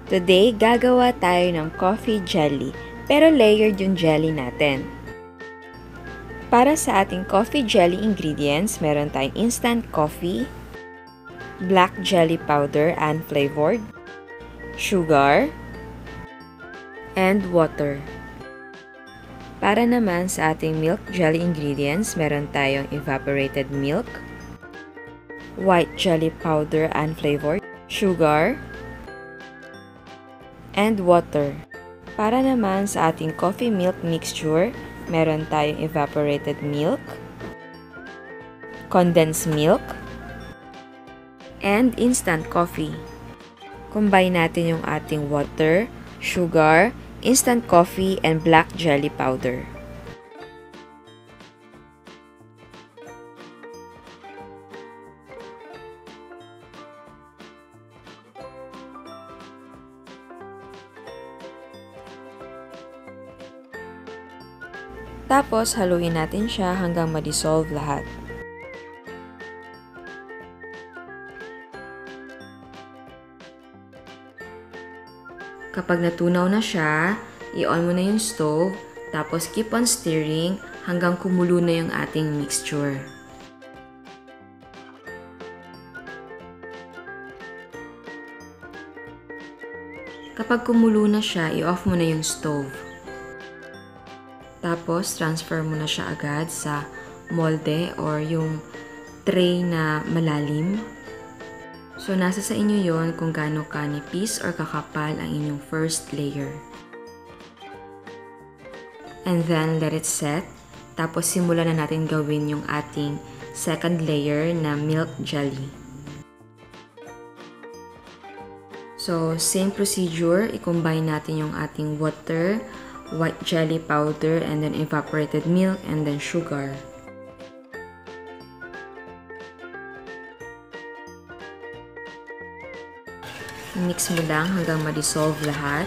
Today, gagawa tayo ng coffee jelly, pero layered yung jelly natin. Para sa ating coffee jelly ingredients, meron tayong instant coffee, black jelly powder unflavored, sugar, and water. Para naman sa ating milk jelly ingredients, meron tayong evaporated milk, white jelly powder unflavored, sugar, and water. Para naman sa ating coffee milk mixture, meron tayong evaporated milk, condensed milk, and instant coffee. Combine natin yung ating water, sugar, instant coffee, and black jelly powder. Tapos, haluin natin siya hanggang ma-dissolve lahat. Kapag natunaw na siya, i-on mo na yung stove, tapos keep on stirring hanggang kumulo na yung ating mixture. Kapag kumulo na siya, i-off mo na yung stove. Tapos, transfer mo na siya agad sa molde or yung tray na malalim. So, nasa sa inyo yon kung gaano kanipis or kakapal ang inyong first layer. And then, let it set. Tapos, simulan na natin gawin yung ating second layer na milk jelly. So, same procedure. I-combine natin yung ating water, white jelly powder, and then evaporated milk, and then sugar. Mix mo lang hanggang ma-dissolve lahat.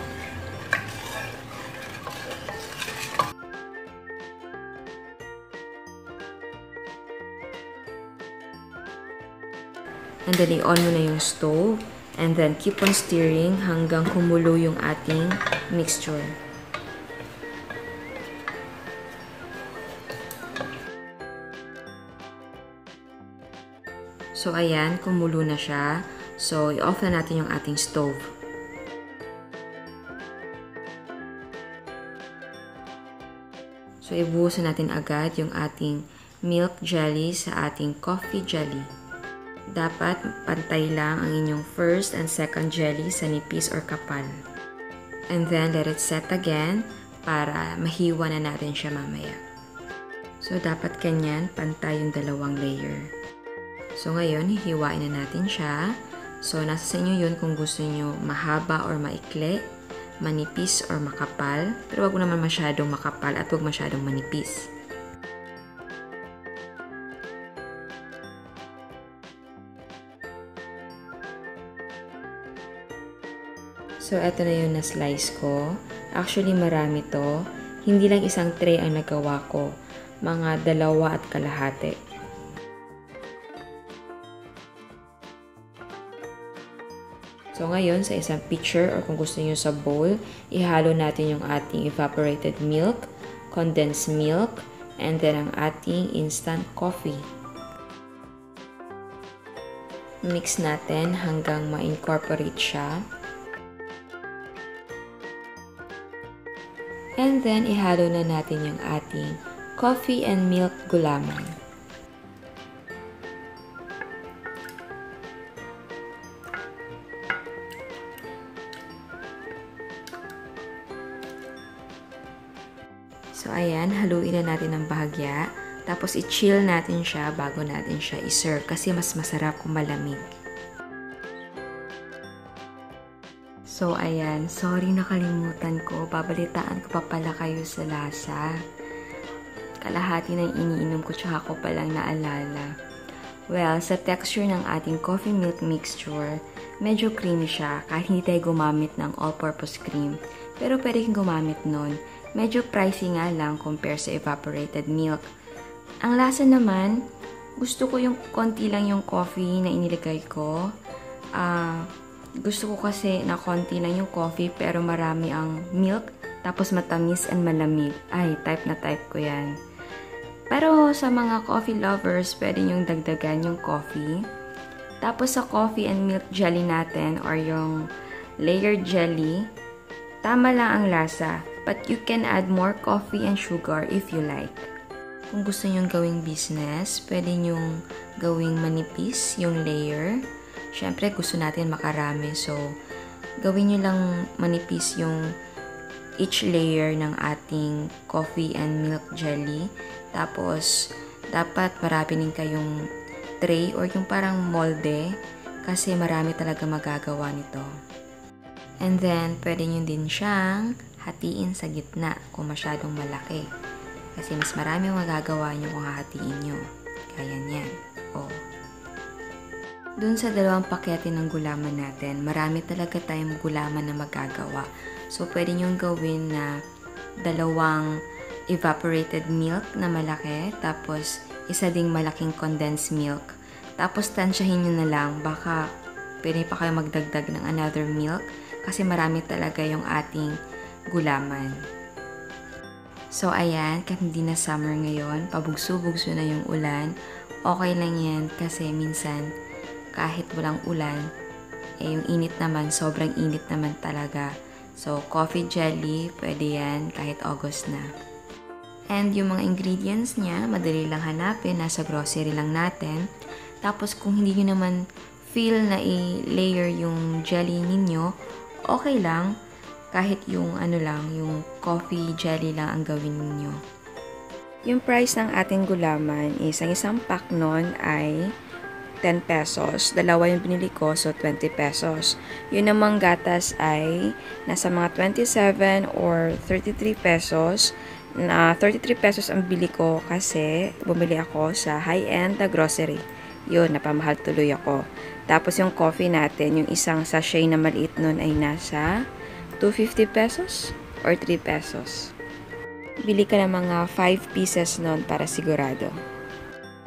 And then i-on mo na yung stove, and then keep on stirring hanggang kumulo yung ating mixture. So, ayan, kumulo na siya. So, i-off na natin yung ating stove. So, ibuhusan natin agad yung ating milk jelly sa ating coffee jelly. Dapat pantay lang ang inyong first and second jelly sa nipis or kapal. And then, let it set again para mahiwa na natin siya mamaya. So, dapat kanyan, pantay yung dalawang layer. So, ngayon, hihiwain na natin siya. So, nasa sa inyo yun kung gusto nyo mahaba or maikli, manipis or makapal. Pero wag naman masyadong makapal at wag masyadong manipis. So, eto na yung na-slice ko. Actually, marami to. Hindi lang isang tray ang nagawa ko. Mga 2 at kalahati. So, ngayon, sa isang pitcher or kung gusto niyo sa bowl, ihalo natin yung ating evaporated milk, condensed milk, and then ang ating instant coffee. Mix natin hanggang ma-incorporate siya. And then, ihalo na natin yung ating coffee and milk gulaman. So, ayan, haluin na natin ng bahagya. Tapos, i-chill natin siya bago natin siya i-serve kasi mas masarap kung malamig. So, ayan, sorry nakalimutan ko. Babalitaan ko pa pala kayo sa lasa. Kalahati ng iniinom ko tsaka ko palang naalala. Well, sa texture ng ating coffee milk mixture, medyo creamy siya kahit hindi tayo gumamit ng all-purpose cream. Pero pwede kang gumamit nun. Medyo pricey nga lang compare sa evaporated milk. Ang lasa naman, gusto ko yung konti lang yung coffee na inilagay ko. Gusto ko kasi na konti lang yung coffee pero marami ang milk, tapos matamis and malamig. Ay, type na type ko yan. Pero sa mga coffee lovers, pwede yung dagdagan yung coffee. Tapos sa coffee and milk jelly natin or yung layered jelly, tama lang ang lasa. But you can add more coffee and sugar if you like. Kung gusto nyong gawing business, pwede nyong gawing manipis yung layer. Siyempre, gusto natin makarami. So, gawin nyo lang manipis yung each layer ng ating coffee and milk jelly. Tapos, dapat marami din kayong tray or yung parang molde kasi marami talaga magagawa nito. And then, pwede nyo din siyang hatiin sa gitna kung masyadong malaki. Kasi mas marami magagawa nyo kung hahatiin nyo. Kaya niyan. Oh. Dun sa dalawang pakete ng gulaman natin, marami talaga tayong gulaman na magagawa. So, pwede nyo gawin na dalawang evaporated milk na malaki, tapos isa ding malaking condensed milk. Tapos, tansyahin nyo na lang, baka pwede pa kayo magdagdag ng another milk kasi marami talaga yung ating gulaman. So, ayan, kahit hindi na summer ngayon, pabugso-bugso na yung ulan, okay lang yan kasi minsan, kahit walang ulan, yung init naman, sobrang init naman talaga. So, coffee jelly, pwede yan kahit August na. And yung mga ingredients niya, madali lang hanapin, nasa grocery lang natin. Tapos, kung hindi nyo naman feel na i-layer yung jelly ninyo, okay lang. Kahit yung yung coffee jelly lang ang gawin ninyo. Yung price ng ating gulaman is, ang isang pack nun ay 10 pesos. Dalawa yung binili ko, so 20 pesos. Yun namang gatas ay nasa mga 27 or 33 pesos. Na 33 pesos ang bili ko kasi bumili ako sa high-end na grocery. Yun, napamahal tuloy ako. Tapos yung coffee natin, yung isang sachet na maliit nun ay nasa 250 pesos or 3 pesos. Bili ka ng mga 5 pieces nun para sigurado.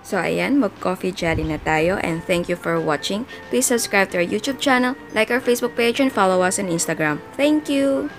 So, ayan, mag-coffee jelly na tayo and thank you for watching. Please subscribe to our YouTube channel, like our Facebook page, and follow us on Instagram. Thank you!